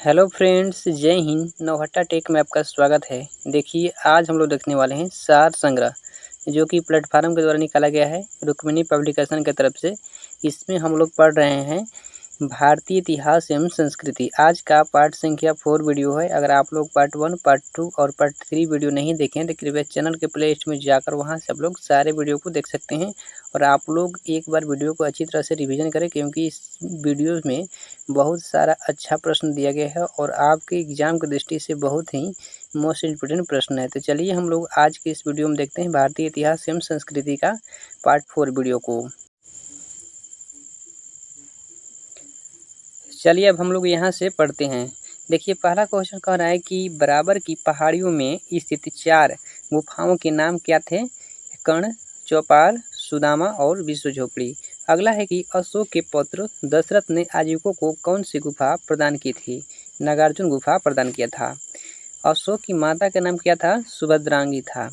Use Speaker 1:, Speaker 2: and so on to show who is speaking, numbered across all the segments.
Speaker 1: Hello friends, जय Hind. Nauhatta take में आपका स्वागत है। देखिए, आज हम लोग देखने वाले हैं सार संग्रह, जो कि प्लेटफार्म के द्वारा निकाला गया है रुक्मिणी पब्लिकेशन की तरफ से। इसमें हम लोग पढ़ रहे हैं भारतीय इतिहास एवं संस्कृति। आज का पार्ट संख्या 4 वीडियो है। अगर आप लोग पार्ट 1, पार्ट 2 और पार्ट 3 वीडियो नहीं देखें तो कृपया चैनल के प्ले लिस्ट में जाकर वहां से आप लोग सारे वीडियो को देख सकते हैं। और आप लोग एक बार वीडियो को अच्छी तरह से रिवीजन करें, क्योंकि इस वीडियो में बहुत सारा अच्छा प्रश्न दिया गया है और आपके एग्जाम की दृष्टि से बहुत ही मोस्ट इम्पोर्टेंट प्रश्न है। तो चलिए हम लोग आज के इस वीडियो में देखते हैं भारतीय इतिहास एवं संस्कृति का पार्ट 4 वीडियो को। चलिए अब हम लोग यहाँ से पढ़ते हैं। देखिए, पहला क्वेश्चन कह रहा है कि बराबर की पहाड़ियों में स्थित 4 गुफाओं के नाम क्या थे? कर्ण, चौपाल, सुदामा और विश्व झोपड़ी। अगला है कि अशोक के पुत्र दशरथ ने आजीविकों को कौन सी गुफा प्रदान की थी? नागार्जुन गुफा प्रदान किया था। अशोक की माता का नाम क्या था? सुभद्रांगी था।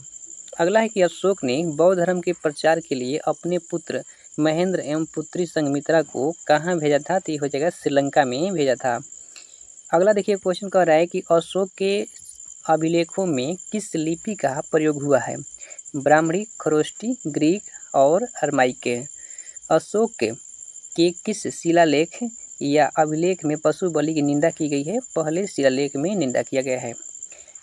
Speaker 1: अगला है कि अशोक ने बौद्ध धर्म के प्रचार के लिए अपने पुत्र महेंद्र एवं पुत्री संघमित्रा को कहाँ भेजा था? तो ये हो जाएगा श्रीलंका में भेजा था। अगला देखिए, क्वेश्चन कह रहा है कि अशोक के अभिलेखों में किस लिपि का प्रयोग हुआ है? ब्राह्मणी, खरोष्टी, ग्रीक और अरमाइक। अशोक के किस शिलालेख या अभिलेख में पशु बलि की निंदा की गई है? पहले शिलालेख में निंदा किया गया है।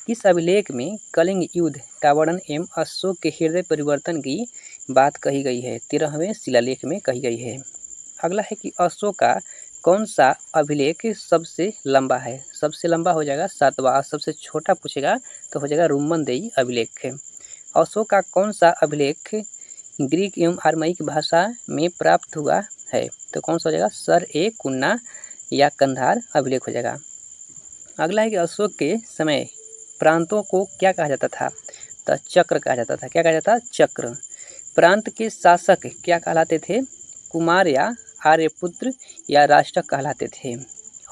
Speaker 1: किस अभिलेख में कलिंग युद्ध का वर्णन एवं अशोक के हृदय परिवर्तन की बात कही गई है? 13वें शिलालेख में कही गई है। अगला है कि अशोक का कौन सा अभिलेख सबसे लंबा है? सबसे लंबा हो जाएगा 7वां। सबसे छोटा पूछेगा तो हो जाएगा रुम्मनदेही अभिलेख। अशोक का कौन सा अभिलेख ग्रीक एवं आर्माइक भाषा में प्राप्त हुआ है? तो कौन सा हो जाएगा? सर-ए-कुन्ना या कंधार अभिलेख हो जाएगा। अगला है कि अशोक के समय प्रांतों को क्या कहा जाता था? तो चक्र कहा जाता था। क्या कहा जाता? चक्र। प्रांत के शासक क्या कहलाते थे? कुमार या आर्यपुत्र या राष्ट्रक कहलाते थे।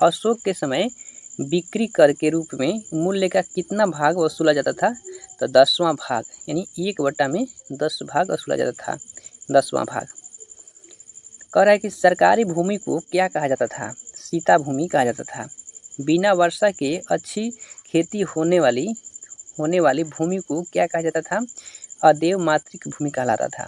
Speaker 1: अशोक के समय बिक्री कर के रूप में मूल्य का कितना भाग वसूला जाता था? तो 10वां भाग, यानी 1/10 में 10 भाग वसूला जाता था। 10वां भाग। कह रहा है कि सरकारी भूमि को क्या कहा जाता था? सीता भूमि कहा जाता था। बिना वर्षा के अच्छी खेती होने वाली भूमि को क्या कहा जाता था? अदेव मातृक भूमि कहलाता था।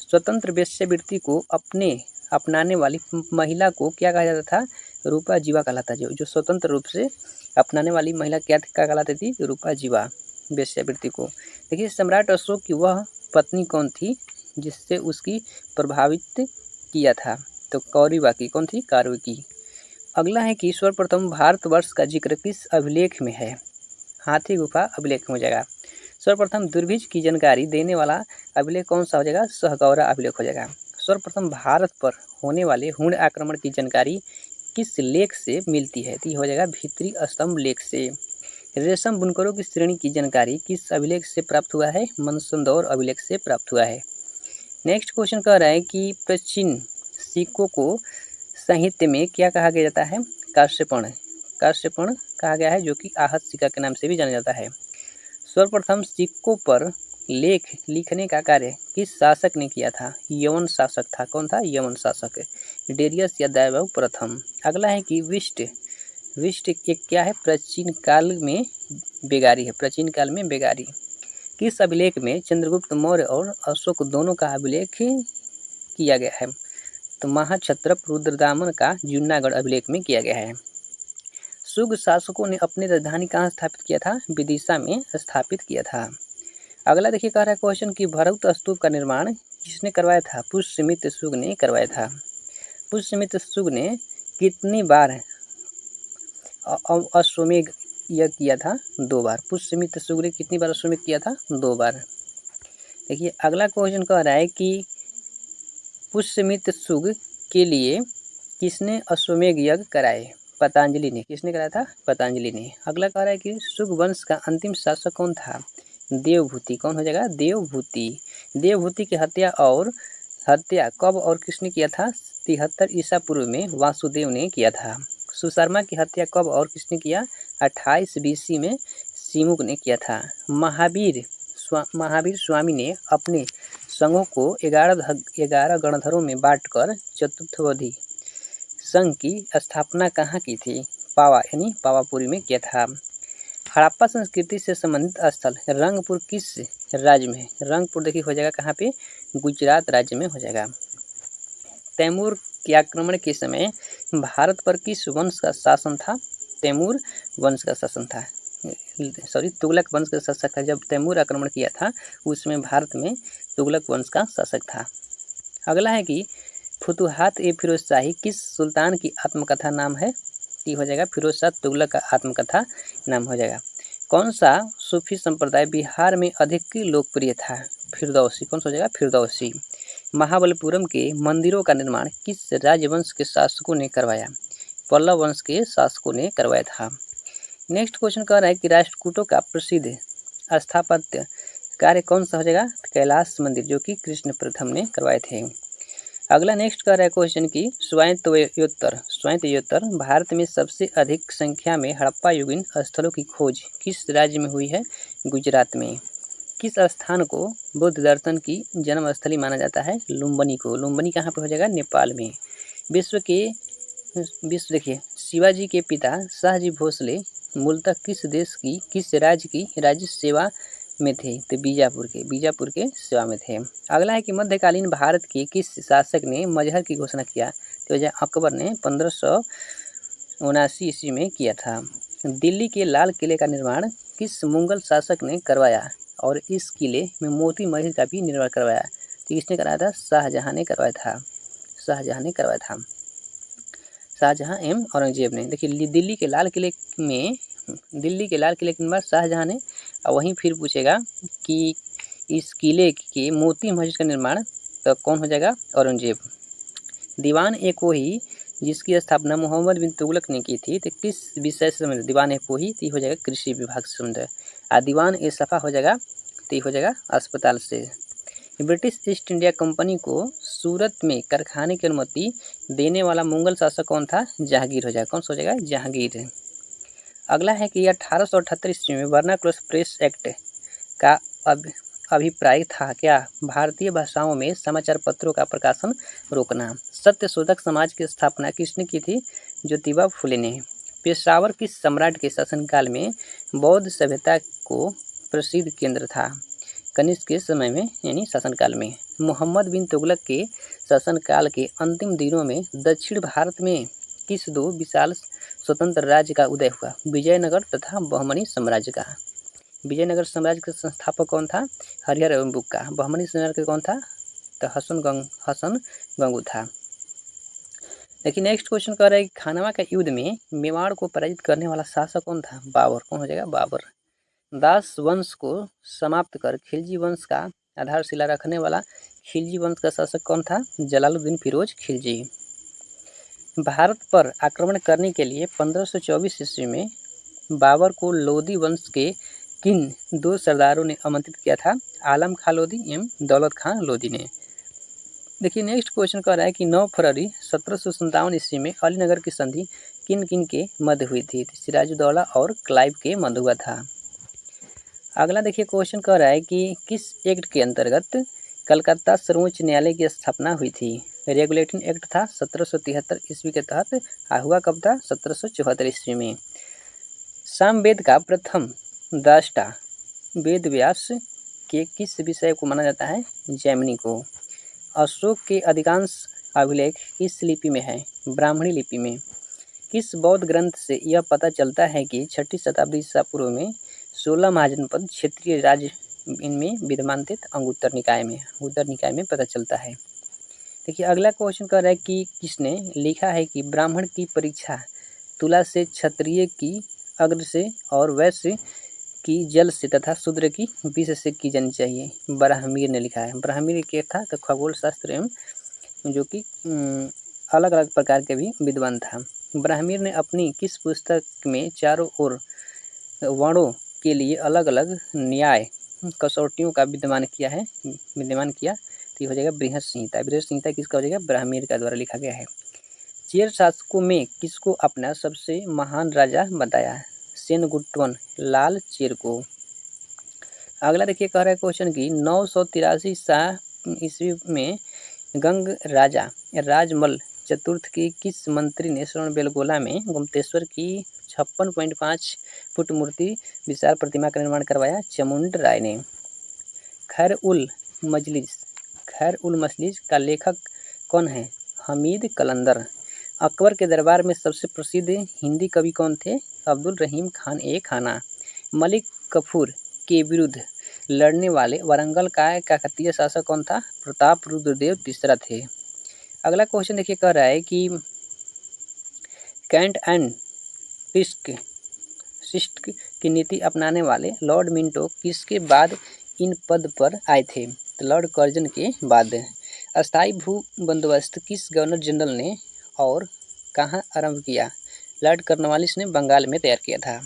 Speaker 1: स्वतंत्र वेश्यावृत्ति को अपनाने वाली महिला को क्या कहा जाता था? रूपा जीवा कहलाता। जो स्वतंत्र रूप से अपनाने वाली महिला क्या कहलाती थी? रूपा जीवा वेश्यावृत्ति को। देखिए, सम्राट अशोक की वह पत्नी कौन थी जिससे उसकी प्रभावित किया था? तो कौरवा की। कौन थी? कौरव की। अगला है कि सर्वप्रथम भारतवर्ष का जिक्र किस अभिलेख में है? हाथी गुफा अभिलेख में हो जाएगा। सर्वप्रथम दुर्भिक्ष की जानकारी देने वाला अभिलेख कौन सा हो जाएगा? सहगौरा अभिलेख हो जाएगा। सर्वप्रथम भारत पर होने वाले हुण आक्रमण की जानकारी किस लेख से मिलती है? तो ये हो जाएगा भीतरी स्तंभ लेख से। रेशम बुनकरों की श्रेणी की जानकारी किस अभिलेख से प्राप्त हुआ है? मनसंदौर अभिलेख से प्राप्त हुआ है। नेक्स्ट क्वेश्चन कह रहा है कि प्राचीन सिक्कों को साहित्य में क्या कहा गया जाता है? काश्यपण। काश्यपण कहा गया है, जो कि आहत सिक्का के नाम से भी जाना जाता है। सर्वप्रथम सिक्कों पर लेख लिखने का कार्य किस शासक ने किया था? यवन शासक था। कौन था? यवन शासक, डेरियस या दैवव प्रथम। अगला है कि विष्ट एक क्या है? प्राचीन काल में बेगारी है। प्राचीन काल में बेगारी। किस अभिलेख में चंद्रगुप्त मौर्य और अशोक दोनों का अभिलेख किया गया है? तो महाक्षत्रप रुद्रदामन का जूनागढ़ अभिलेख में किया गया है। शुंग शासकों ने अपनी राजधानी कहाँ स्थापित किया था? विदिशा में स्थापित किया था। अगला देखिए, कह रहा है क्वेश्चन कि भरत स्तूप का निर्माण किसने करवाया था? पुष्यमित्र शुंग ने करवाया था। पुष्यमित्र शुंग ने कितनी बार अश्वमेध यज्ञ किया था? 2 बार। पुष्यमित्र शुंग ने कितनी बार अश्वमेध किया था? 2 बार। देखिए, अगला क्वेश्चन कह रहा है कि पुष्यमित्र शुंग के लिए किसने अश्वमेध यज्ञ कराए? पतंजलि ने। किसने कराया था? पतंजलि ने। अगला कह रहा है कि शुंग वंश का अंतिम शासक कौन था? देवभूति। कौन हो जाएगा? देवभूति। देवभूति की हत्या कब और किसने किया था? 73 ईसा पूर्व में वासुदेव ने किया था। सुशर्मा की हत्या कब और किसने किया? 28 BC में सिमुक ने किया था। महावीर स्वामी ने अपने संघों को 11 गणधरों में बांटकर चतुर्थवधि संघ की स्थापना कहाँ की थी? पावा यानी पावापुरी में किया था। हड़प्पा संस्कृति से संबंधित स्थल रंगपुर किस राज्य में है? रंगपुर देखिए हो जाएगा कहाँ पे, गुजरात राज्य में हो जाएगा। तैमूर के आक्रमण के समय भारत पर किस वंश का शासन था? तैमूर वंश का शासन था, सॉरी तुगलक वंश का शासक था। जब तैमूर आक्रमण किया था उसमें भारत में तुगलक वंश का शासक था। अगला है कि फुतुहात ए फिरोज शाही किस सुल्तान की आत्मकथा नाम है? ये हो जाएगा फिरोज शाह तुगलक का आत्मकथा नाम हो जाएगा। कौन सा सूफी संप्रदाय बिहार में अधिक लोकप्रिय था? फिरदौसी। कौन सा हो जाएगा? फिरदौसी। महाबलीपुरम के मंदिरों का निर्माण किस राजवंश के शासकों ने करवाया? पल्लव वंश के शासकों ने करवाया था। नेक्स्ट क्वेश्चन कह रहा है कि राष्ट्रकूटों का प्रसिद्ध स्थापत्य कार्य कौन सा हो जाएगा? कैलाश मंदिर, जो कि कृष्ण प्रथम ने करवाए थे। अगला नेक्स्ट कर रहा है क्वेश्चन की स्वायत्तोत्तर भारत में सबसे अधिक संख्या में हड़प्पा युगीन स्थलों की खोज किस राज्य में हुई है? गुजरात में। किस स्थान को बुद्ध दर्शन की जन्मस्थली माना जाता है? लुम्बिनी को। लुम्बिनी कहाँ पे हो जाएगा? नेपाल में। विश्व देखिए शिवाजी के पिता शाहजी भोसले मूलतः किस राज्य की राज्य सेवा में थे? तो बीजापुर के सेवा में थे। अगला है कि मध्यकालीन भारत के किस शासक ने मजहर की घोषणा किया? तो अकबर ने 1579 ईस्वी में किया था। दिल्ली के लाल किले का निर्माण किस मुगल शासक ने करवाया? और इस किले में मोती महल का भी निर्माण करवाया। तो किसने कराया था? शाहजहां ने करवाया था। शाहजहां एवं औरंगजेब ने। देखिए दिल्ली के लाल किले के निर्माण शाहजहां ने, और वहीं फिर पूछेगा कि इस किले के मोती मस्जिद का निर्माण तो कौन हो जाएगा? औरंगजेब। दीवान ए कोही जिसकी स्थापना मोहम्मद बिन तुगलक ने की थी, तो किस विषय से संबंधित? दीवान ए कोही तो हो जाएगा कृषि विभाग से संबंधित। और दीवान ए सफा हो जाएगा तो हो जाएगा अस्पताल से। ब्रिटिश ईस्ट इंडिया कंपनी को सूरत में कारखाने की अनुमति देने वाला मुगल शासक कौन था? जहांगीर हो जाएगा। कौन सा हो जाएगा? जहांगीर। अगला है कि 1878 ईस्वी में वर्नाक्युलर प्रेस एक्ट का अभिप्राय था क्या? भारतीय भाषाओं में समाचार पत्रों का प्रकाशन रोकना। सत्यशोधक समाज की स्थापना किसने की थी? ज्योतिबा फुले ने। पेशावर किस सम्राट के शासनकाल में बौद्ध सभ्यता को प्रसिद्ध केंद्र था? कनिष्क के समय में यानी शासनकाल में। मोहम्मद बिन तुगलक के शासनकाल के अंतिम दिनों में दक्षिण भारत में किस दो विशाल स्वतंत्र राज्य का उदय हुआ? विजयनगर तथा बहमनी साम्राज्य का। विजयनगर साम्राज्य का संस्थापक कौन था? हरिहर एवं बुक्का। बहमनी साम्राज्य कौन था? तो हसन गंगू था। देखिए नेक्स्ट क्वेश्चन कर रहा है खानवा के युद्ध में मेवाड़ को पराजित करने वाला शासक कौन था? बाबर। कौन हो जाएगा? बाबर। दास वंश को समाप्त कर खिलजी वंश का आधारशिला रखने वाला खिलजी वंश का शासक कौन था? जलालुद्दीन फिरोज खिलजी। भारत पर आक्रमण करने के लिए 1524 ईस्वी में बाबर को लोदी वंश के किन दो सरदारों ने आमंत्रित किया था? आलम खां लोदी एवं दौलत खां लोदी ने। देखिए नेक्स्ट क्वेश्चन कह रहा है कि 9 फरवरी 1757 ईस्वी में अलीनगर की संधि किन किन के मध्य हुई थी? सिराजुद्दौला और क्लाइव के मध्य हुआ था। अगला देखिए क्वेश्चन कह रहा है कि किस एक्ट के अंतर्गत कलकत्ता सर्वोच्च न्यायालय की स्थापना हुई थी? रेगुलेटिंग एक्ट था 1773 ईस्वी के तहत। हुआ कब था? 1774 ईस्वी में। सामवेद का प्रथम दृष्टा वेद व्यास के किस विषय को माना जाता है? जैमिनी को। अशोक के अधिकांश अभिलेख किस लिपि में है? ब्राह्मणी लिपि में। किस बौद्ध ग्रंथ से यह पता चलता है कि 6ठी शताब्दी ईसा पूर्व में 16 महाजनपद क्षेत्रीय राज्य इनमें विद्यमान थे? अंगुत्तर निकाय में पता चलता है। देखिए अगला क्वेश्चन कर रहा है कि किसने लिखा है कि ब्राह्मण की परीक्षा तुला से, क्षत्रिय की अग्र से और वैश्य की जल से तथा शूद्र की विष से की जानी चाहिए। ब्राह्मीर ने लिखा है। ब्राह्मीर क्या था? तो खगोल शास्त्र एवं जो कि अलग अलग प्रकार के भी विद्वान था। ब्राह्मीर ने अपनी किस पुस्तक में चारों ओर वर्णों के लिए अलग अलग न्याय कसौटियों का विद्यमान किया? तो हो जाएगा बृहत संहिता। बृहत संहिता किसका हो जाएगा? ब्राह्मीर का द्वारा लिखा गया है। चेर शासकों में किसको अपना सबसे महान राजा बताया? सेनगुट्टवन लाल चेर को। अगला देखिए कह रहा है क्वेश्चन की 983 ईस्वी में गंग राजा राजमल चतुर्थ की किस मंत्री ने श्रवणबेलगोला में गुप्तेश्वर की 56.5 फुट मूर्ति विशाल प्रतिमा का निर्माण करवाया? चामुंड राय ने। खैर उल मजलिस का लेखक कौन है? हमीद कलंदर। अकबर के दरबार में सबसे प्रसिद्ध हिंदी कवि कौन थे? अब्दुल रहीम खान ए खाना। मलिक कफूर के विरुद्ध लड़ने वाले वारंगल का काकतीय शासक कौन था? प्रताप रुद्रदेव तीसरा थे। अगला क्वेश्चन देखिए, कह रहा है कि कैंट एंड सिस्ट की नीति अपनाने वाले लॉर्ड मिंटो किसके बाद इन पद पर आए थे? तो लॉर्ड कर्जन के बाद। अस्थायी भू बंदोबस्त किस गवर्नर जनरल ने और कहाँ आरंभ किया? लॉर्ड कॉर्नवालिस ने बंगाल में तैयार किया था।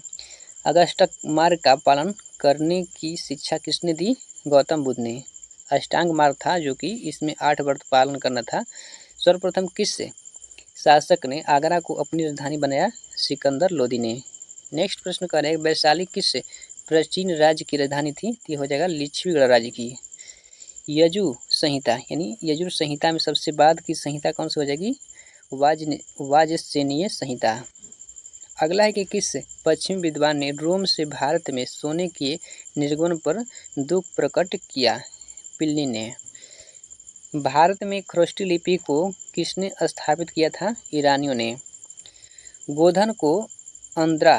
Speaker 1: अगस्टक मार्ग का पालन करने की शिक्षा किसने दी? गौतम बुद्ध ने। अष्टांग मार्ग था जो कि इसमें 8 व्रत पालन करना था। सर्वप्रथम किस शासक ने आगरा को अपनी राजधानी बनाया? सिकंदर लोदी ने। नेक्स्ट प्रश्न कर रहे हैं, वैशाली किस प्राचीन राज्य की राजधानी थी? तो हो जाएगा लिच्छवीगढ़ राज्य की। यजु संहिता यानी यजुर संहिता में सबसे बाद की संहिता कौन सी हो जाएगी? वाजसेनीय संहिता। अगला है कि किस पश्चिमी विद्वान ने रोम से भारत में सोने के निर्गमन पर दुख प्रकट किया? प्लिनी ने। भारत में ख्रोष्टी लिपि को किसने स्थापित किया था? ईरानियों ने। गोधन को अंद्रा,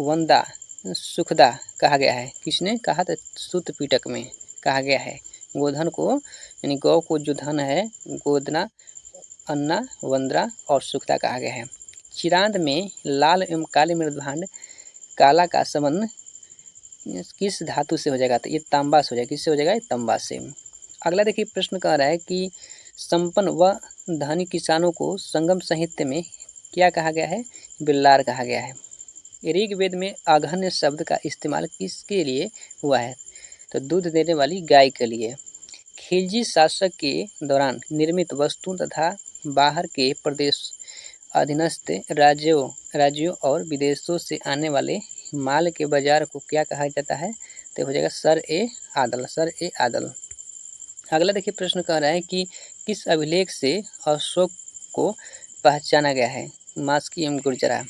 Speaker 1: वंदा, सुखदा कहा गया है? किसने कहा था? सूत पिटक में कहा गया है। गोधन को यानी गौ को जो धन है, गोदना, अन्ना, वंद्रा और सुखदा कहा गया है। चिरांद में लाल एवं काले मृदभांड काला का संबंध किस धातु से हो जाएगा? तो ये तांबा से हो जाएगा। किससे हो जाएगा? तांबा से। अगला देखिए प्रश्न कह रहा है कि संपन्न व धनी किसानों को संगम साहित्य में क्या कहा गया है? बिल्लार कहा गया है। ऋग्वेद में आघन्य शब्द का इस्तेमाल किसके लिए हुआ है? तो दूध देने वाली गाय के लिए। खिलजी शासक के दौरान निर्मित वस्तुओं तथा बाहर के प्रदेश अधीनस्थ राज्यों और विदेशों से आने वाले माल के बाजार को क्या कहा जाता है? तो हो जाएगा सर ए आदल। अगला देखिए प्रश्न कह रहा है कि किस अभिलेख से अशोक को पहचाना गया है? मास्की एवं गुर्जरा।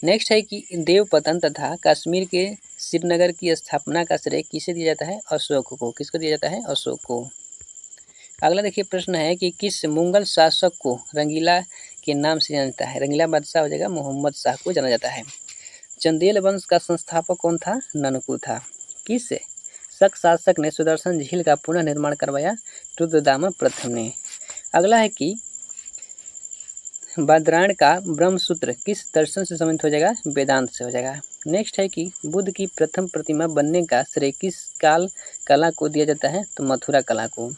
Speaker 1: नेक्स्ट है कि देवपतन तथा कश्मीर के श्रीनगर की स्थापना का श्रेय किसे दिया जाता है? अशोक को। किसको दिया जाता है? अशोक को। अगला देखिए प्रश्न है कि किस मुगल शासक को रंगीला के नाम से जाना जाता है? रंगीला बादशाह हो जाएगा मोहम्मद शाह को जाना जाता है। चंदेल वंश का संस्थापक कौन था? ननकू था। किस शक शासक ने सुदर्शन झील का पुनः निर्माण करवाया? रुद्रदामा प्रथम ने। अगला है कि बादरायण का ब्रह्मसूत्र किस दर्शन से संबंधित हो जाएगा? वेदांत से हो जाएगा। नेक्स्ट है कि बुद्ध की प्रथम प्रतिमा बनने का श्रेय किस कला को दिया जाता है? तो मथुरा कला को।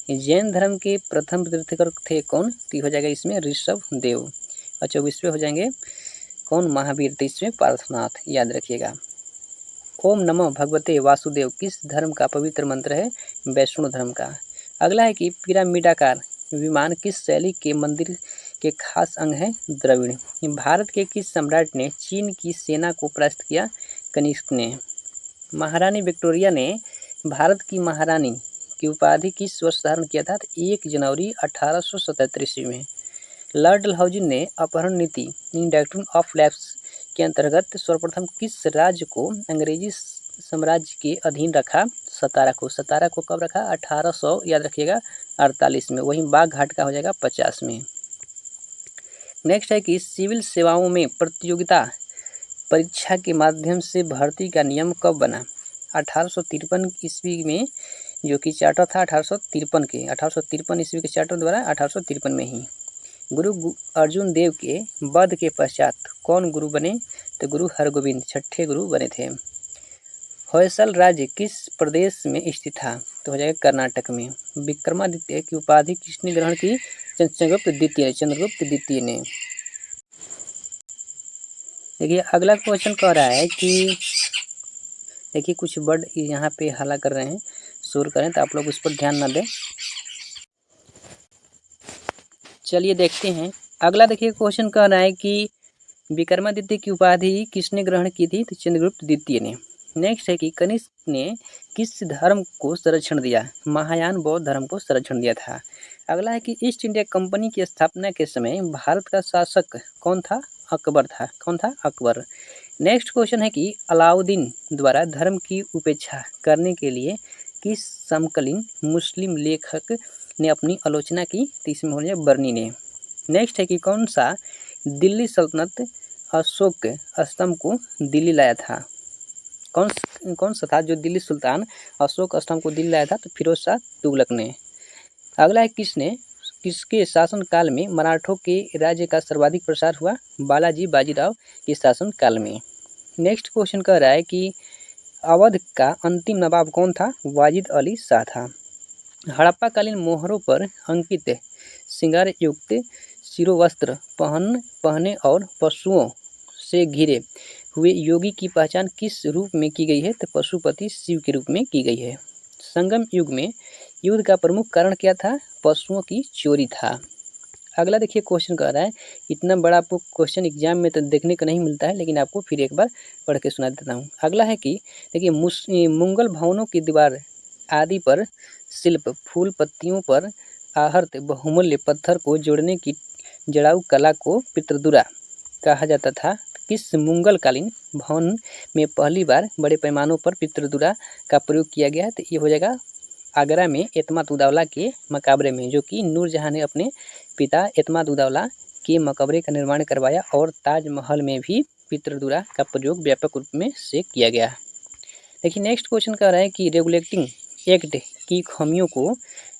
Speaker 1: जैन धर्म के प्रथम तीर्थंकर थे कौन? तो हो जाएगा इसमें ऋषभ देव। और 24वें हो जाएंगे कौन? महावीर। 23वें पार्थनाथ। याद रखिएगा। ओम नमः भगवते वासुदेव किस धर्म का पवित्र मंत्र है? वैष्णव धर्म का। अगला है कि पिरामिडाकार विमान किस शैली के मंदिर के खास अंग है? द्रविड़। भारत के किस सम्राट ने चीन की सेना को परास्त किया? कनिष्क ने। महारानी विक्टोरिया ने भारत की महारानी की उपाधि किस वर्ष धारण किया था? 1 जनवरी 1877 ईस्वी में। लॉर्ड डलहौजी ने अपहरण नीति डॉक्ट्रिन ऑफ लैप्स के अंतर्गत सर्वप्रथम किस राज्य को अंग्रेजी साम्राज्य के अधीन रखा? सतारा को। सतारा को कब रखा? 1800 याद रखिएगा 48 में। वहीं बाघ घाट का हो जाएगा 50 में। नेक्स्ट है कि सिविल सेवाओं में प्रतियोगिता परीक्षा के माध्यम से भर्ती का नियम कब बना? 1853 ईस्वी में, जो कि चार्टर था 1853 ईस्वी के चार्टर द्वारा 1853 में ही। गुरु अर्जुन देव के वध के पश्चात कौन गुरु बने? तो गुरु हरगोविंद 6ठे गुरु बने थे। होयसल राज्य किस प्रदेश में स्थित था? तो हो जाएगा कर्नाटक में। विक्रमादित्य की उपाधि किसने ग्रहण की? चंद्रगुप्त द्वितीय ने। देखिए अगला क्वेश्चन कह रहा है कि देखिए कुछ वर्ड यहाँ पे हल्ला कर रहे हैं, शोर करें, तो आप लोग उस पर ध्यान ना दें। चलिए देखते हैं। अगला देखिए क्वेश्चन कह रहा है कि विक्रमादित्य की उपाधि किसने ग्रहण की थी? तो चंद्रगुप्त द्वितीय ने। नेक्स्ट है कि कनिष्क ने किस धर्म को संरक्षण दिया? महायान बौद्ध धर्म को संरक्षण दिया था। अगला है कि ईस्ट इंडिया कंपनी की स्थापना के समय भारत का शासक कौन था? अकबर था। कौन था? अकबर। नेक्स्ट क्वेश्चन है कि अलाउद्दीन द्वारा धर्म की उपेक्षा करने के लिए किस समकालीन मुस्लिम लेखक ने अपनी आलोचना की? तो इसमें हो जाए बर्नी ने। नेक्स्ट है कि कौन सा दिल्ली सल्तनत अशोक स्तंभ को दिल्ली लाया था? कौन सा था जो दिल्ली सुल्तान अशोक स्तंभ को दिल्ली लाया था? तो फिरोज शाह तुगलक ने। अगला है किसके शासन काल में मराठों के राज्य का सर्वाधिक प्रसार हुआ? बालाजी बाजीराव के शासन काल में। नेक्स्ट क्वेश्चन कह रहा है कि अवध का अंतिम नवाब कौन था? वाजिद अली शाह था। हड़प्पा कालीन मोहरों पर अंकित श्रृंगार युक्त शिरोवस्त्र पहने और पशुओं से घिरे हुए योगी की पहचान किस रूप में की गई है? तो पशुपति शिव के रूप में की गई है। संगम युग में युद्ध का प्रमुख कारण क्या था? पशुओं की चोरी था। अगला देखिए क्वेश्चन कह रहा है, इतना बड़ा आपको क्वेश्चन एग्जाम में तो देखने को नहीं मिलता है, लेकिन आपको फिर एक बार पढ़ के सुना देता हूँ। अगला है कि देखिए मुगल भवनों की दीवार आदि पर शिल्प फूल पत्तियों पर आहर्त बहुमूल्य पत्थर को जोड़ने की जड़ाऊ कला को पितृदुरा कहा जाता था। किस मुगलकालीन भवन में पहली बार बड़े पैमानों पर पितृदुरा का प्रयोग किया गया है? तो ये हो जाएगा आगरा में एतमाद-उद-दौला के मकबरे में, जो कि नूरजहाँ ने अपने पिता एतमाद-उद-दौला के मकबरे का निर्माण करवाया। और ताजमहल में भी पितृदुरा का प्रयोग व्यापक रूप में से किया गया। देखिए नेक्स्ट क्वेश्चन कह रहा है कि रेगुलेटिंग एक्ट की खामियों को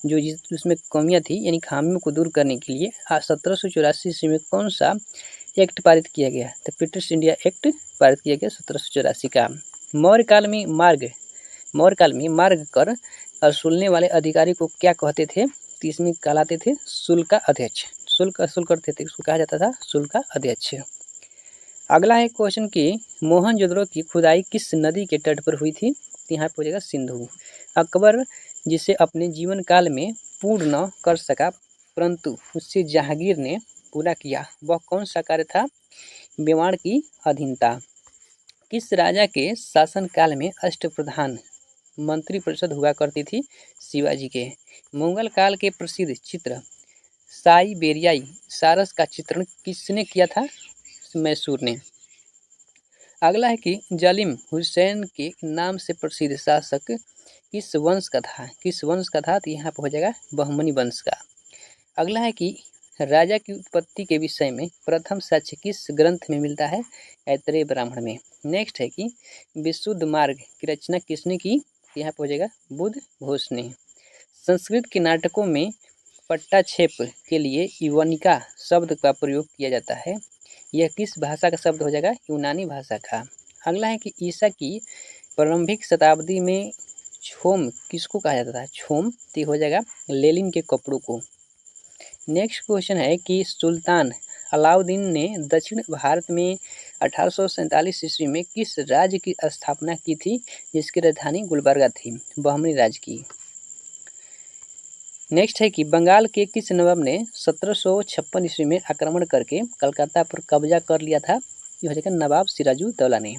Speaker 1: जो उसमें कमियां थी यानी खामियों को दूर करने के लिए 1784 ईस्वी में कौन सा एक्ट पारित किया गया? तो ब्रिटिश इंडिया एक्ट पारित किया गया 1784 का। मौर्य काल में मार्ग कर वसूलने वाले अधिकारी को क्या कहते थे? तो इसमें कहलाते थे शुल्क अध्यक्ष। शुल्क वसूल करते थे, इसको कहा जाता था शुल्क अध्यक्ष। अगला है क्वेश्चन कि मोहनजोदड़ो की खुदाई किस नदी के तट पर हुई थी? तो यहाँ पे हो जाएगा सिंधु। अकबर जिसे अपने जीवन काल में पूर्ण न कर सका परंतु उससे जहांगीर ने पूरा किया, वह कौन सा कार्य था? मेवाड़ की अधीनता। किस राजा के शासनकाल में अष्टप्रधान मंत्रिपरिषद हुआ करती थी? शिवाजी के। मुगल काल के प्रसिद्ध चित्र साइबेरियाई सारस का चित्रण किसने किया था? मैसूर ने। अगला है कि जालिम हुसैन के नाम से प्रसिद्ध शासक किस वंश का था? तो यहाँ पर हो जाएगा बहमनी वंश का। अगला है कि राजा की उत्पत्ति के विषय में प्रथम साक्ष्य किस ग्रंथ में मिलता है? ऐतरेय ब्राह्मण में। नेक्स्ट है कि विशुद्ध मार्ग की रचना किसने की? यहाँ पर हो जाएगा बुद्ध घोष ने। संस्कृत के नाटकों में पट्टाक्षेप के लिए युवनिका शब्द का प्रयोग किया जाता है, यह किस भाषा का शब्द हो जाएगा? यूनानी भाषा का। अगला है कि ईसा की प्रारंभिक शताब्दी में छोम किसको कहा जाता था? छोम तो हो जाएगा लेनिन के कपड़ों को। नेक्स्ट क्वेश्चन है कि सुल्तान अलाउद्दीन ने दक्षिण भारत में 1847 ईस्वी में किस राज्य की स्थापना की थी जिसकी राजधानी गुलबर्गा थी? बहमनी राज्य की। नेक्स्ट है कि बंगाल के किस नवाब ने 1756 ईस्वी में आक्रमण करके कलकत्ता पर कब्जा कर लिया था? ये हो जाएगा नवाब सिराजुद्दौला ने।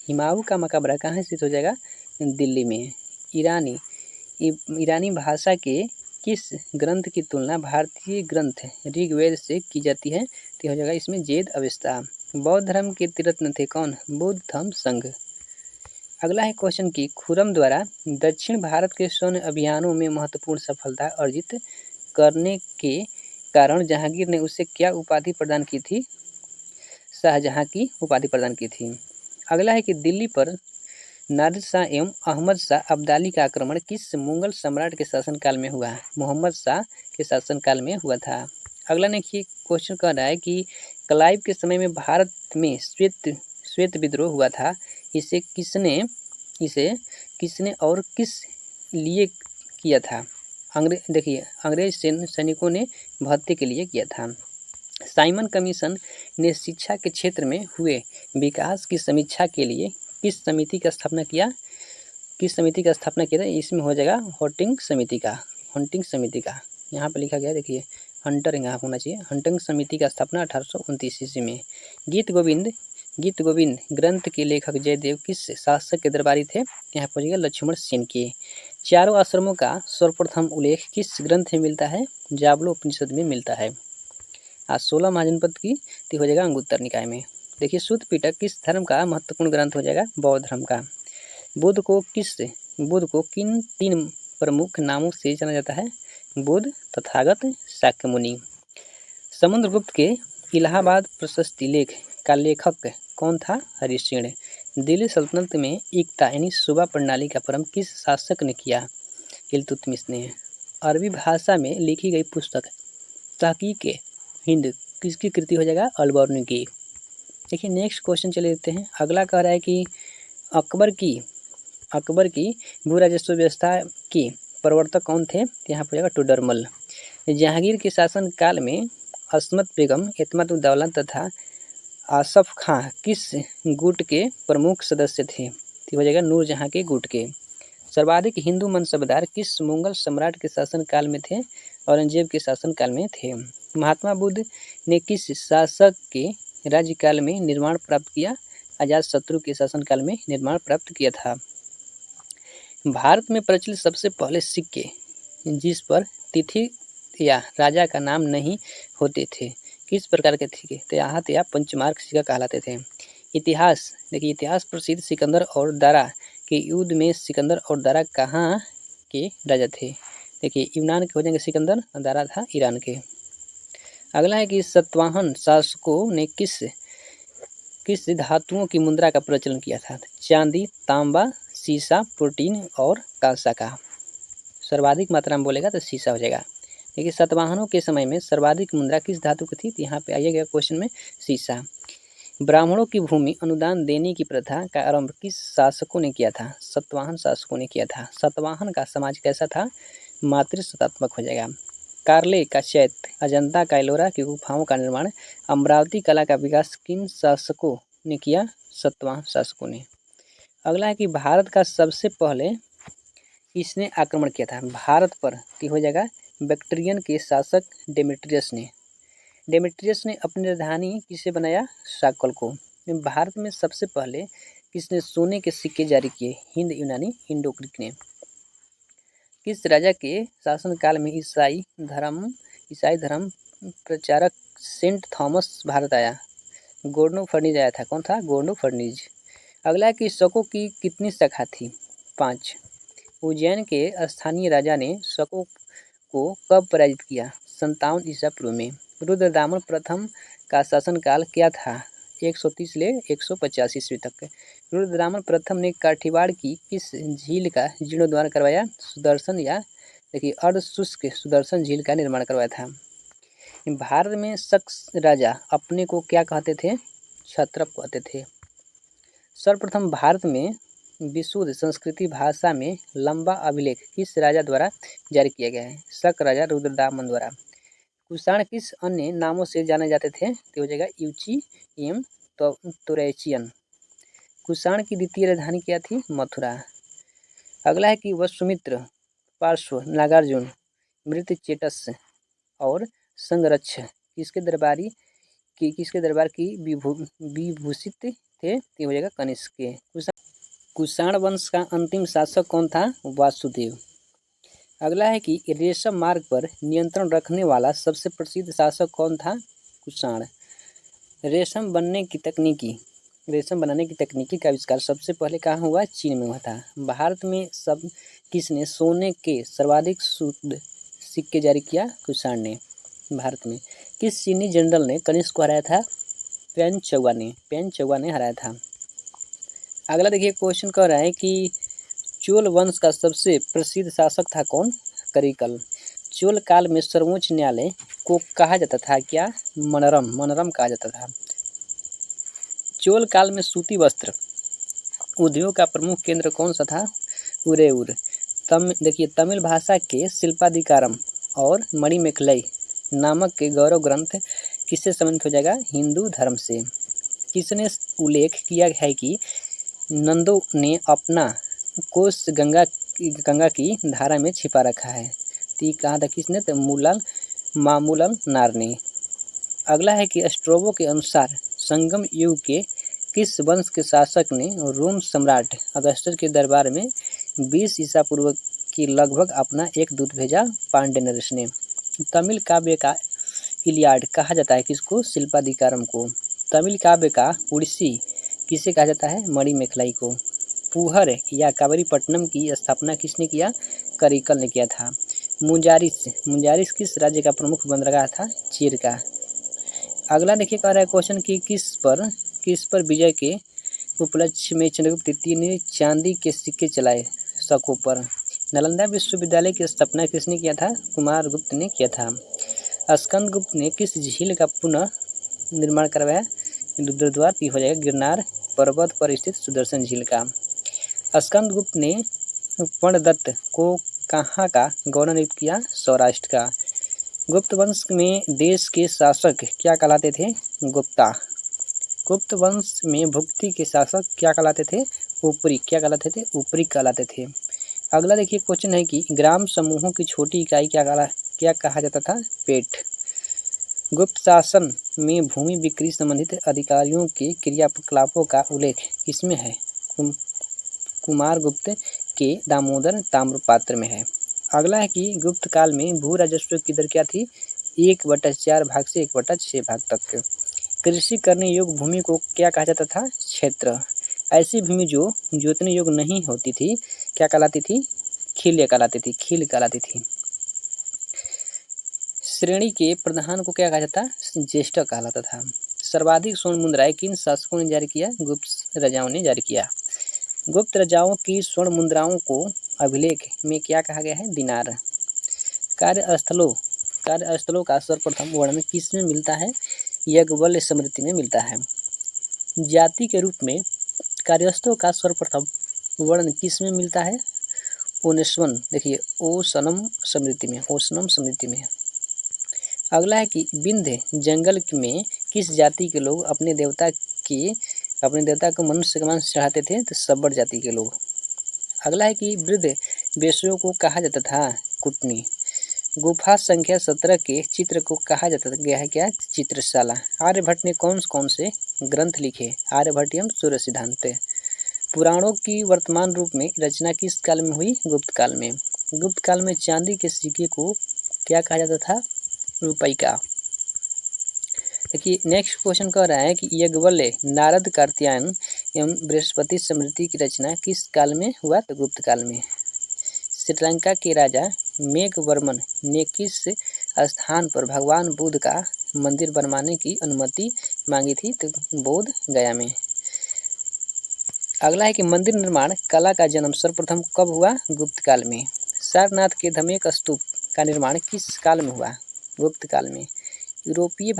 Speaker 1: हुमायूं का मकबरा कहाँ स्थित हो जाएगा? दिल्ली में। ईरानी भाषा के किस ग्रंथ की तुलना भारतीय ग्रंथ ऋग्वेद से की जाती है? तो हो जाएगा इसमें जेद अवेस्ता। बौद्ध धर्म के त्रिरत्न थे कौन? बुद्ध धम्म संघ। अगला है क्वेश्चन कि खुर्रम द्वारा दक्षिण भारत के स्वर्ण अभियानों में महत्वपूर्ण सफलता अर्जित करने के कारण जहांगीर ने उसे क्या उपाधि प्रदान की थी? शाहजहां की उपाधि प्रदान की थी। अगला है कि दिल्ली पर नादिर शाह एवं अहमद शाह अब्दाली का आक्रमण किस मुगल सम्राट के शासनकाल में हुआ? मोहम्मद शाह के शासनकाल में हुआ था। अगला देखिए क्वेश्चन कह रहा है कि क्लाइव के समय में भारत में श्वेत विद्रोह हुआ था, इसे किसने और किस लिए किया था? अंग्रेज सैनिकों ने भत्ते के लिए किया था। साइमन कमीशन ने शिक्षा के क्षेत्र में हुए विकास की समीक्षा के लिए किस समिति का स्थापना किया? था? इसमें हो जाएगा हंटिंग समिति का। यहाँ पर लिखा गया देखिए हंटर यहाँ होना चाहिए। हंटिंग समिति का स्थापना 1829 ईस्वी में। गीत गोविंद गीत गोविंद ग्रंथ के लेखक जयदेव किस शासक के दरबारी थे? यहाँ पहुँचेगा लक्ष्मण सेन के। चारों आश्रमों का सर्वप्रथम उल्लेख किस ग्रंथ में मिलता है? जाबलो उपनिषद में मिलता है। आज 16 महाजनपद की हो जाएगा अंगुत्तर निकाय में। देखिए सूत पिटक किस धर्म का महत्वपूर्ण ग्रंथ हो जाएगा? बौद्ध धर्म का। बुद्ध को किन 3 प्रमुख नामों से जाना जाता है? बुद्ध, तथागत, शाक्यमुनि। समुद्रगुप्त के इलाहाबाद प्रशस्ति लेख का लेखक कौन था? हरिश्चंद्र। दिल्ली सल्तनत में एकता यानी सूबा प्रणाली का प्रारंभ किस शासक ने किया? इल्तुतमिश ने। अरबी भाषा में लिखी गई पुस्तक तहकीक हिंद किसकी कृति हो जाएगा? अलबर्नी की। देखिए नेक्स्ट क्वेश्चन चले देते हैं। अगला कह रहा है कि अकबर की भू राजस्व व्यवस्था की प्रवर्तक कौन थे? यहाँ पर जाएगा टोडरमल। जहांगीर के शासन काल में अस्मत बेगम, एतमाद उद दौला तथा आसफ खां किस गुट के प्रमुख सदस्य थे? तो हो जाएगा नूरजहां के गुट के। सर्वाधिक हिंदू मनसबदार किस मुगल सम्राट के शासन काल में थे? औरंगजेब के शासन काल में थे। महात्मा बुद्ध ने किस शासक के राज्यकाल में निर्माण प्राप्त किया? अजातशत्रु के शासन काल में निर्माण प्राप्त किया था। भारत में प्रचलित सबसे पहले सिक्के जिस पर तिथि या राजा का नाम नहीं होते थे किस प्रकार के थे? त्याहत या पंचमार्क सिक्का कहलाते थे। इतिहास देखिए इतिहास प्रसिद्ध सिकंदर और दारा के युद्ध में सिकंदर और दारा कहाँ के राजा थे? देखिए यूनान के हो जाएंगे सिकंदर और दारा था ईरान के। अगला है कि सतवाहन शासकों ने किस धातुओं की मुद्रा का प्रचलन किया था? चांदी, तांबा, सीसा, प्रोटीन और कांसा का। सर्वाधिक मात्रा में बोलेगा तो सीसा हो जाएगा। देखिए सतवाहनों के समय में सर्वाधिक मुद्रा किस धातु की थी? तो यहाँ पे आइएगा क्वेश्चन में सीसा। ब्राह्मणों की भूमि अनुदान देने की प्रथा का आरंभ किस शासकों ने किया था? सतवाहन शासकों ने किया था। सतवाहन का समाज कैसा था? मातृसत्तात्मक हो जाएगा। कार्ले का चैत्य, अजंता का एलोरा की गुफाओं का निर्माण, अमरावती कला का विकास किन शासकों ने किया? सतवाहन शासकों ने। अगला है कि भारत का सबसे पहले किसने आक्रमण किया था भारत पर? तो हो जाएगा बैक्ट्रियन के शासक डेमेट्रियस ने अपनी राजधानी किसे बनाया? शाकल को। भारत में सबसे पहले किसने सोने के सिक्के जारी किए? हिंद यूनानी इंडो ग्रीक ने। किस राजा के शासनकाल में ईसाई धर्म प्रचारक सेंट थॉमस भारत आया? गोर्डो फर्नीज आया था। कौन था? गोर्डो फर्नीज। अगला कि शकों की कितनी शाखा थी? 5। उज्जैन के स्थानीय राजा ने शकों को कब पराजित किया? 57 ईसा पूर्व में। रुद्रदामन प्रथम का शासनकाल क्या था? 130 से 150 ईस्वी तक। रुद्रदामन प्रथम ने काठियावाड़ की किस झील का जीर्णोद्धार करवाया? सुदर्शन या देखिए अर्धशुष्क सुदर्शन झील का निर्माण करवाया था। भारत में शक राजा अपने को क्या कहते थे? क्षत्रप कहते थे। सर्वप्रथम भारत में विशुद्ध संस्कृति भाषा में लंबा अभिलेख किस राजा द्वारा जारी किया गया है? शक राजा रुद्रदामन द्वारा। कुषाण किस अन्य नामों से जाने जाते थे? तो हो जाएगा यूची एम तुरैचियन। कुषाण की द्वितीय राजधानी क्या थी? मथुरा। अगला है कि वसुमित्र, पार्श्व, नागार्जुन, मृतचेटस और संगरक्ष किसके दरबार की विभूषित थे? तो हो जाएगा कनिष्क के। कुषाण वंश का अंतिम शासक कौन था? वासुदेव। अगला है कि रेशम मार्ग पर नियंत्रण रखने वाला सबसे प्रसिद्ध शासक कौन था? कुषाण। रेशम बनाने की तकनीकी का आविष्कार सबसे पहले कहाँ हुआ? चीन में हुआ था। भारत में किसने सोने के सर्वाधिक शुद्ध सिक्के जारी किया? कुषाण ने। भारत में किस चीनी जनरल ने कनिष्क को हराया था? पेन चौवा ने हराया था। अगला देखिए क्वेश्चन कह रहा है कि चोल वंश का सबसे प्रसिद्ध शासक था कौन? करिकल। चोल काल में सर्वोच्च न्यायालय को कहा जाता था क्या? मनरम कहा जाता था। चोल काल में सूती वस्त्र उद्योग का प्रमुख केंद्र कौन सा था? उरेउर। देखिए तमिल भाषा के शिल्पाधिकारम और मणिमेखलई नामक के गौरव ग्रंथ किससे संबंधित हो जाएगा? हिंदू धर्म से। किसने उल्लेख किया है कि नंदो ने अपना कोष गंगा की धारा में छिपा रखा है? तो कहा था किसने? तो मामूलल नार ने। अगला है कि स्ट्रोबो के अनुसार संगम युग के किस वंश के शासक ने रोम सम्राट अगस्टस के दरबार में 20 ईसा पूर्व के लगभग अपना एक दूत भेजा? पांड्य नरेश ने। तमिल काव्य का इलियाड कहा जाता है किसको? शिल्पाधिकारम को। तमिल काव्य का उड़ीसी किसे कहा जाता है? मणिमेखलाई को। पुहर या कावेरीपट्टनम की स्थापना किसने किया? करिकल ने किया था। मुंजारिस किस राज्य का प्रमुख बंदरगाह था? चीर का। अगला देखिए कह रहा है क्वेश्चन कि किस पर विजय के उपलक्ष्य में चंद्रगुप्त द्वितीय ने चांदी के सिक्के चलाए? शकों पर। नालंदा विश्वविद्यालय की स्थापना किसने किया था? कुमारगुप्त ने किया था। स्कंदगुप्त ने किस झील का पुनः निर्माण करवाया? रुद्रद्वार की हो जाएगा गिरनार पर्वत पर स्थित सुदर्शन झील का। स्कंदगुप्त ने पर्णदत्त को कहाँ का गवर्नर नियुक्त किया? सौराष्ट्र का। गुप्त वंश में देश के शासक क्या कहलाते थे? गुप्ता। गुप्त वंश में भुक्ति के शासक क्या कहलाते थे? ऊपरी। क्या कहलाते थे? ऊपरी कहलाते थे। अगला देखिए क्वेश्चन है कि ग्राम समूहों की छोटी इकाई क्या कहा जाता था? पेट। गुप्त शासन में भूमि बिक्री संबंधित अधिकारियों के क्रियाकलापों का उल्लेख किसमें है? कुमारगुप्त के दामोदर ताम्रपात्र में है। अगला है कि गुप्त काल में भू राजस्व की दर क्या थी? 1/4 भाग से 1/6 भाग तक। कृषि करने योग्य भूमि को क्या कहा जाता था? क्षेत्र। ऐसी भूमि जो जोतने योग्य नहीं होती थी क्या कहलाती थी? खील कहलाती थी। श्रेणी के प्रधान को क्या कहा जाता? ज्येष्ठ कहलाता था। सर्वाधिक स्वर्ण मुद्राएं किन शासकों ने जारी किया? गुप्त राजाओं ने जारी किया। गुप्त राजाओं की स्वर्ण मुद्राओं को अभिलेख में क्या कहा गया है? दिनार। कार्यस्थलों का सर्वप्रथम वर्णन किसमें मिलता है? याज्ञवल्क्य स्मृति में मिलता है। जाति के रूप में कार्यस्थलों का सर्वप्रथम वर्णन किसमें मिलता है? ओनेस्वन देखिए ओसनम स्मृति में। अगला है कि विंध्य जंगल में किस जाति के लोग अपने देवता को मनुष्य का मांस चढ़ाते थे? तो सब्बर जाति के लोग। अगला है कि वृद्ध वेश्यों को कहा जाता था? कुटनी। गुफा संख्या 17 के चित्र को कहा जाता गया है क्या? चित्रशाला। आर्यभट्ट ने कौन से ग्रंथ लिखे? आर्यभट्टियम सूर्य सिद्धांत। पुराणों की वर्तमान रूप में रचना किस काल में हुई? गुप्त काल में। गुप्त काल में चांदी के सिक्के को क्या कहा जाता था? रुपये का। देखिए नेक्स्ट क्वेश्चन कह रहा है कि याज्ञवल्क्य, नारद, कार्त्यायन एवं बृहस्पति स्मृति की रचना किस काल में हुआ? तो गुप्त काल में। श्रीलंका के राजा मेघवर्मन ने किस स्थान पर भगवान बुद्ध का मंदिर बनवाने की अनुमति मांगी थी? तो बोध गया में। अगला है कि मंदिर निर्माण कला का जन्म सर्वप्रथम कब हुआ? गुप्त काल में। सारनाथ के धमेक स्तूप का निर्माण किस काल में हुआ? गुप्त काल में। यूरोपीय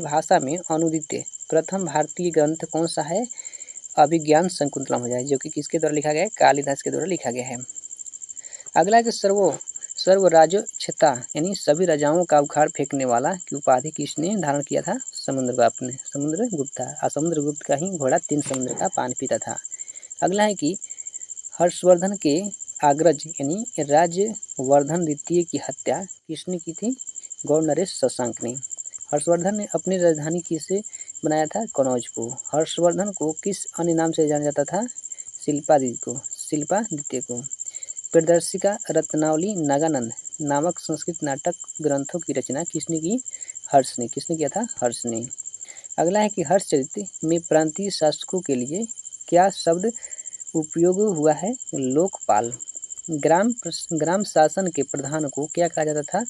Speaker 1: भाषा में अनुदित प्रथम भारतीय ग्रंथ कौन सा है? अभिज्ञान शकुंतलम हो जाए, जो कि किसके द्वारा लिखा गया है? कालिदास के द्वारा लिखा गया है। अगला कि सर्वराज्यक्षता यानी सभी राजाओं का उखाड़ फेंकने वाला की उपाधि किसने धारण किया था? समुद्रगुप्त का ही घोड़ा 3 समुद्र का पानी पीता था। अगला है कि हर्षवर्धन के अग्रज यानी राज्यवर्धन द्वितीय की हत्या किसने की थी? गौड़ नरेश शशांक ने। हर्षवर्धन ने अपनी राजधानी किसे बनाया था? कनौज को। हर्षवर्धन को किस अन्य नाम से जाना जाता था? शिल्पा द्वितीय को। प्रदर्शिका रत्नावली नागानंद नामक संस्कृत नाटक ग्रंथों की रचना किसने की? हर्ष ने। किसने किया था? हर्ष ने। अगला है कि हर्षचरित में प्रांतीय शासकों के लिए क्या शब्द उपयोग हुआ है? लोकपाल। ग्राम शासन के प्रधान को क्या कहा जाता था?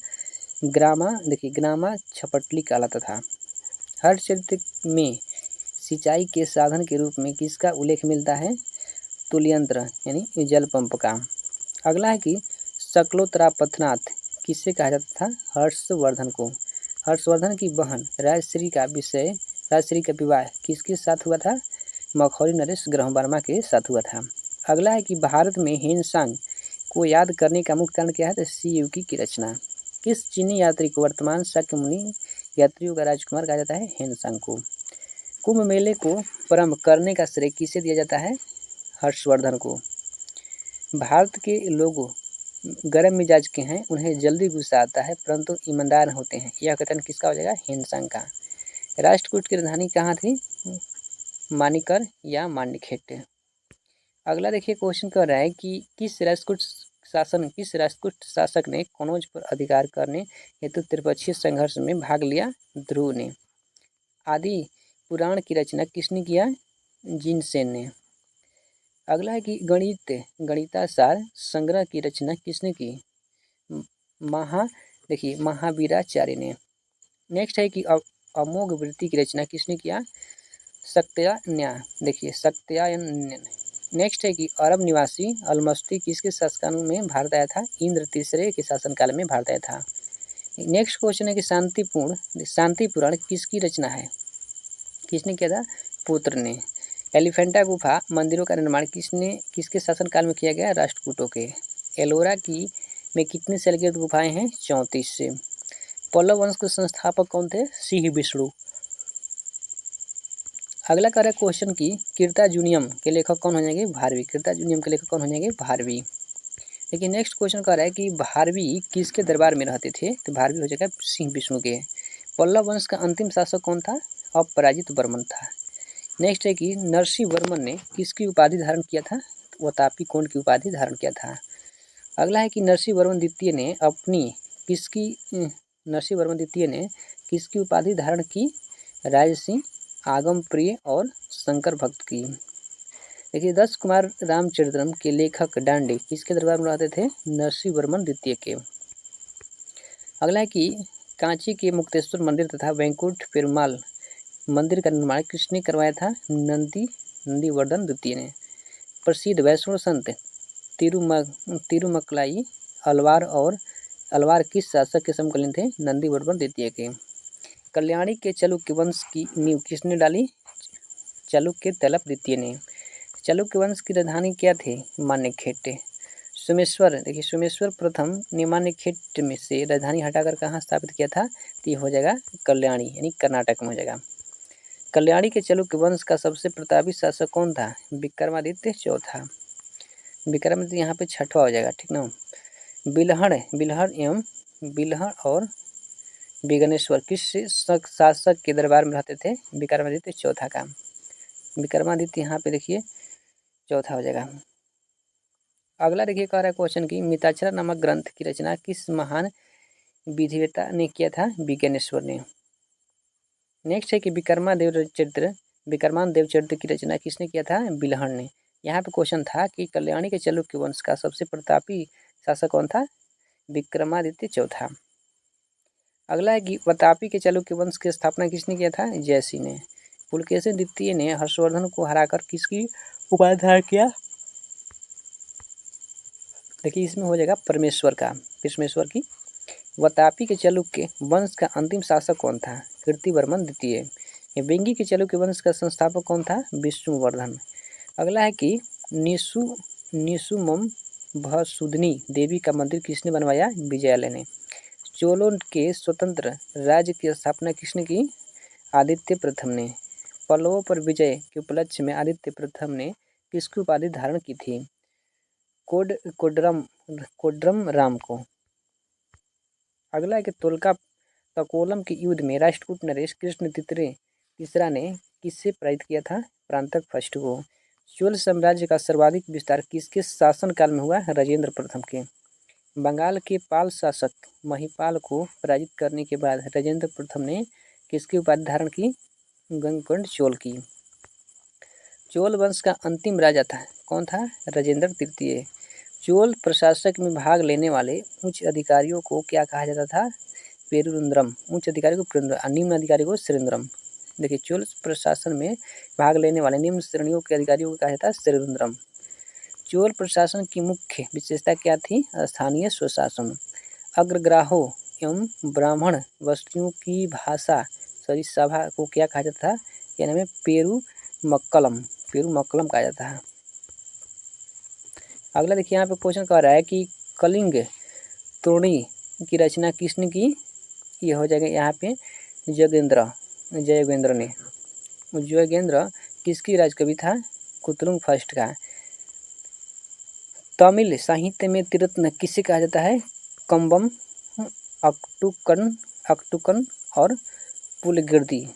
Speaker 1: ग्रामा छपटली कहलाता था। हर्षचरित में सिंचाई के साधन के रूप में किसका उल्लेख मिलता है? तुल्यंत्र यानी जल पंप का। अगला है कि शकलोत्तरापथनाथ किससे कहा जाता था? हर्षवर्धन को। हर्षवर्धन की बहन राजश्री का विवाह किसके साथ हुआ था? मखौरी नरेश ग्रहवर्मा के साथ हुआ था। अगला है कि भारत में हेनसांग को याद करने का मुख्य कारण क्या है? तो सीयूकी की रचना। किस चीनी यात्री को वर्तमान शाक्य मुनि यात्रियों का राजकुमार कहा जाता है? हेनसांग को। कुंभ मेले को प्रारंभ करने का श्रेय किसे दिया जाता है? हर्षवर्धन को। भारत के लोग गर्म मिजाज के हैं, उन्हें जल्दी गुस्सा आता है परंतु ईमानदार होते हैं, यह कथन किसका हो जाएगा? हेनसांग का। राष्ट्रकूट की राजधानी कहाँ थी? मानिकर या मान्यखेट। अगला देखिए क्वेश्चन कर रहा है कि किस राष्ट्रकूट शासक ने कनौज पर अधिकार करने हेतु त्रिपक्षीय संघर्ष में भाग लिया? ध्रुव ने। आदि पुराण की रचना किसने किया? जिनसेन ने। अगला है कि गणितासार संग्रह की रचना किसने की? महावीराचार्य ने। नेक्स्ट है कि अमोघ वृत्ति की रचना किसने किया? सत्यायन ने। नेक्स्ट है कि अरब निवासी अलमस्ती किसके शासनकाल में भारत आया था? इंद्र तीसरे के शासनकाल में भारत आया था। नेक्स्ट क्वेश्चन है कि शांति पुराण किसकी रचना है? किसने किया था? पुत्र ने। एलिफेंटा गुफा मंदिरों का निर्माण किसके शासनकाल में किया गया? राष्ट्रकूटों के। एलोरा में कितनी शैलकृत गुफाएं हैं? 34 से। पल्लव वंश के संस्थापक कौन थे? सिंह विष्णु। अगला कर है क्वेश्चन की कीर्ताजुनियम के लेखक कौन हो जाएंगे? भारवी। कीर्ताजुनियम के लेखक कौन हो जाएंगे? भारवी। देखिए नेक्स्ट क्वेश्चन कर रहा है कि भारवी किसके दरबार में रहते थे? तो भारवी हो जाएगा सिंह विष्णु के। पल्लव वंश का अंतिम शासक कौन था? अपराजित वर्मन था। नेक्स्ट है कि नरसिंह वर्मन ने किसकी उपाधि धारण किया था? वतापी कोण की उपाधि धारण किया था। अगला है कि नरसिंह वर्मन द्वितीय ने किसकी उपाधि धारण की? राजसिंह, आगम प्रिय और शंकर भक्त की। देखिए 10 कुमार रामचरितम के लेखक डांडे किसके दरबार में रहते थे? नरसिंह वर्मन द्वितीय के। अगला है कि कांची के मुक्तेश्वर मंदिर तथा वैकुंठ पेरुमाल मंदिर का निर्माण किसने करवाया था? नंदीवर्धन द्वितीय ने। प्रसिद्ध वैष्णव संत तिरुमक्लाई अलवार किस शासक के समकालीन थे? नंदीवर्धन द्वितीय के। कल्याणी के चालुक्य वंश की नींव किसने डाली? चालुक्य तैलप द्वितीय ने। चालुक्य वंश की राजधानी क्या थी? मान्यखेट। सोमेश्वर प्रथम ने मान्यखेट में से राजधानी हटाकर कहाँ स्थापित किया था? तो ये हो जाएगा कल्याणी, यानी कर्नाटक में हो जाएगा। कल्याणी के चालुक्य वंश का सबसे प्रतापी शासक कौन था? विक्रमादित्य चौथा। विक्रमादित्य यहाँ पे छठवा हो जाएगा, ठीक ना। बिल्हड़ और बिगनेश्वर किस शासक के दरबार में रहते थे? विक्रमादित्य चौथा का। विक्रमादित्य यहाँ पे देखिए चौथा हो जाएगा। अगला देखिए कह रहा है क्वेश्चन की मिताक्षरा नामक ग्रंथ की रचना किस महान विधिवेता ने किया था? विज्ञानेश्वर ने। नेक्स्ट है कि विक्रमान देव चरित्र की रचना किसने किया था? बिल्हड़ ने। यहाँ पे क्वेश्चन था कि कल्याणी के चालुक्य वंश का सबसे प्रतापी शासक कौन था? विक्रमादित्य चौथा। अगला है कि वतापी के चालुक्य वंश की स्थापना किसने किया था? जयसिंह ने। पुलकेशिन द्वितीय ने हर्षवर्धन को हराकर किसकी उपाधि धारण किया? देखिए इसमें हो जाएगा परमेश्वर की। वतापी के चालुक्य वंश का अंतिम शासक कौन था? कीर्तिवर्मन द्वितीय। वेंगी के चालुक्य वंश का संस्थापक कौन था? विष्णुवर्धन। अगला है कि निसुमम भसुधनी देवी का मंदिर किसने बनवाया? विजयालय ने। चोलों के स्वतंत्र राज्य की स्थापना किसने की? आदित्य प्रथम ने। पल्लवों पर विजय के उपलक्ष्य में आदित्य प्रथम ने किसकी उपाधि धारण की थी? कोडरम राम को। अगला है कि तकोलम के युद्ध में राष्ट्रकूट नरेश कृष्ण तीसरा ने किससे पराजित किया था? प्रांतक फर्स्ट को। चोल साम्राज्य का सर्वाधिक विस्तार किसके शासनकाल में हुआ? राजेंद्र प्रथम के। बंगाल के पाल शासक महिपाल को पराजित करने के बाद राजेंद्र प्रथम ने किसकी उपाधि धारण की? गंगकोंड चोल की। चोल वंश का अंतिम राजा था कौन था? राजेंद्र तृतीय। चोल प्रशासक में भाग लेने वाले उच्च अधिकारियों को क्या कहा जाता था? पेरुंद्रम। उच्च अधिकारी को पेरुंद्रम, निम्न अधिकारी को सेरुंद्रम। देखिए चोल प्रशासन में भाग लेने वाले निम्न श्रेणियों के अधिकारियों को कहा जाता है सेरुंद्रम। चोल प्रशासन की मुख्य विशेषता क्या थी? स्थानीय स्वशासन। अग्रग्राहों एवं ब्राह्मण वस्तुओं की भाषा सभा को क्या कहा जाता था? यह नाम है पेरुमक्कलम कहा जाता है। अगला देखिए यहाँ पे क्वेश्चन कह रहा है कि कलिंग तोरणी की रचना किसने की? ये हो जाएगा यहाँ पे जयगेंद्र ने। जयगेंद्र किसकी राजकवि था? कुतुलुंग फर्स्ट का। तमिल साहित्य में त्रिरत्न किसे कहा जाता है? कंबम, अकटुकन और पुलगिर्दी।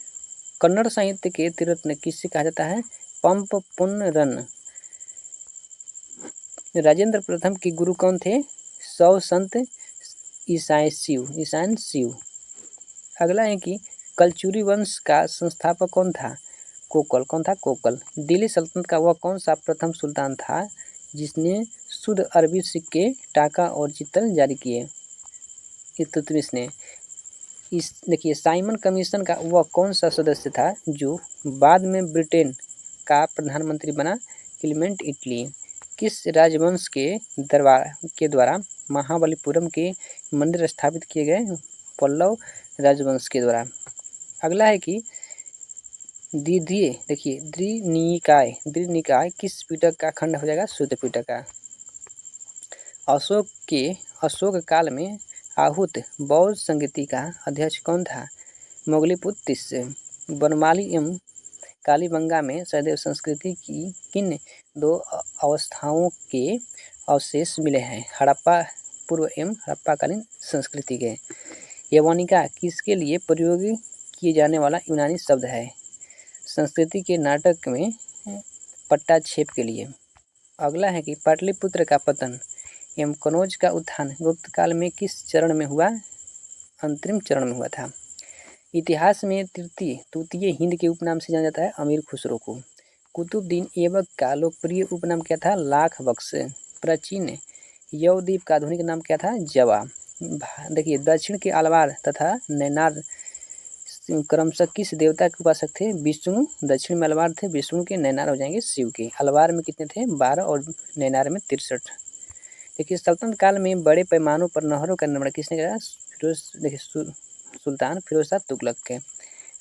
Speaker 1: कन्नड़ साहित्य के त्रिरत्न किससे कहा जाता है? पंप पुनरन। राजेंद्र प्रथम के गुरु कौन थे? सौ संत ईशान शिव। अगला है कि कलचुरी वंश का संस्थापक कौन था? कोकल। कौन था? कोकल। दिल्ली सल्तनत का वह कौन सा प्रथम सुल्तान था जिसने शुद्ध अरबी सिक्के, टाका और चित्तल जारी किए? इल्तुतमिश ने। इस देखिए साइमन कमीशन का वह कौन सा सदस्य था जो बाद में ब्रिटेन का प्रधानमंत्री बना? Clement Italy. किस राजवंश के द्वारा महाबलीपुरम के मंदिर स्थापित किए गए? पल्लव राजवंश के द्वारा। अगला है कि द्विनिकाय किस पिटक का खंड हो जाएगा? शुद्ध पिटक का। अशोक काल में आहूत बौद्ध संगीति का अध्यक्ष कौन था? मोगलीपुत्र तिस्से। बनमाली एवं कालीबंगा में सहदेव संस्कृति की किन दो अवस्थाओं के अवशेष मिले हैं? हड़प्पा पूर्व एवं हड़प्पाकालीन संस्कृति के। यवनिका किसके लिए प्रयोग किए जाने वाला यूनानी शब्द है? संस्कृति के नाटक में पट्टाक्षेप के लिए। अगला है कि पाटलिपुत्र का पतन एवं कनौज का उत्थान गुप्त काल में किस चरण में हुआ? अंतरिम चरण में हुआ था। इतिहास में तृतीय हिंद के उपनाम से जाना जाता है अमीर खुसरो को। कुतुबुद्दीन ऐबक का लोकप्रिय उपनाम क्या था? लाख बख्श। प्राचीन यवद्वीप का आधुनिक नाम क्या था? जवा। देखिए दक्षिण के अलवार तथा नैनार क्रमशः किस देवता के उपासक थे? विष्णु। दक्षिण में अलवार थे विष्णु के, नैनार हो जाएंगे शिव के। अलवार में कितने थे? 12 और नैनार में 63। देखिए सल्तनत काल में बड़े पैमानों पर नहरों का निर्माण किसने किया? सुल्तान फिरोज शाह तुगलक के।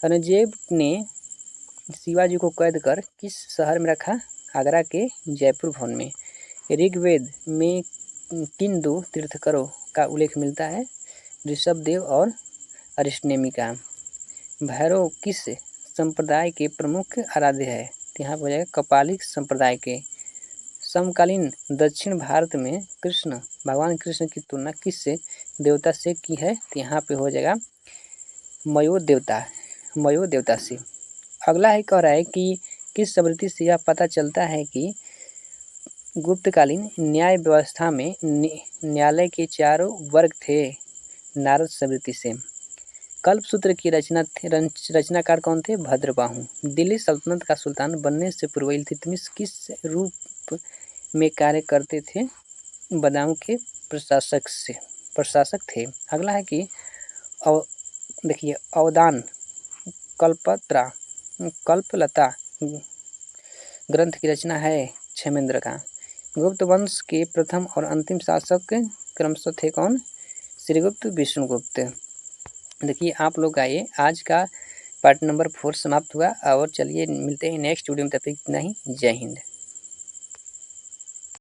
Speaker 1: औरंगजेब ने शिवाजी को कैद कर किस शहर में रखा? आगरा के जयपुर भवन में। ऋग्वेद में किन दो तीर्थंकरों का उल्लेख मिलता है? ऋषभदेव और अरिष्टनेमी का। भैरव किस संप्रदाय के प्रमुख आराध्य है? यहाँ पर हो जाएगा कपालिक संप्रदाय के। समकालीन दक्षिण भारत में भगवान कृष्ण की तुलना किस देवता से की है? यहाँ पे हो जाएगा मयो देवता से। अगला है कह रहा है कि किस स्मृति से यह पता चलता है कि गुप्तकालीन न्याय व्यवस्था में न्यायालय के चारों वर्ग थे? नारद स्मृति से। कल्पसूत्र की रचनाकार कौन थे? भद्रबाहु। दिल्ली सल्तनत का सुल्तान बनने से पूर्व इल्तुतमिश किस रूप में कार्य करते थे? बदायूं के प्रशासक थे। अगला है कि देखिए अवदान कल्पलता ग्रंथ की रचना है क्षेमेंद्र का। गुप्त वंश के प्रथम और अंतिम शासक क्रमशः थे कौन? श्रीगुप्त, विष्णुगुप्त। देखिए आप लोग आइए, आज का पार्ट नंबर 4 समाप्त हुआ और चलिए मिलते हैं नेक्स्ट वीडियो में। तब तक इतना ही। जय हिंद।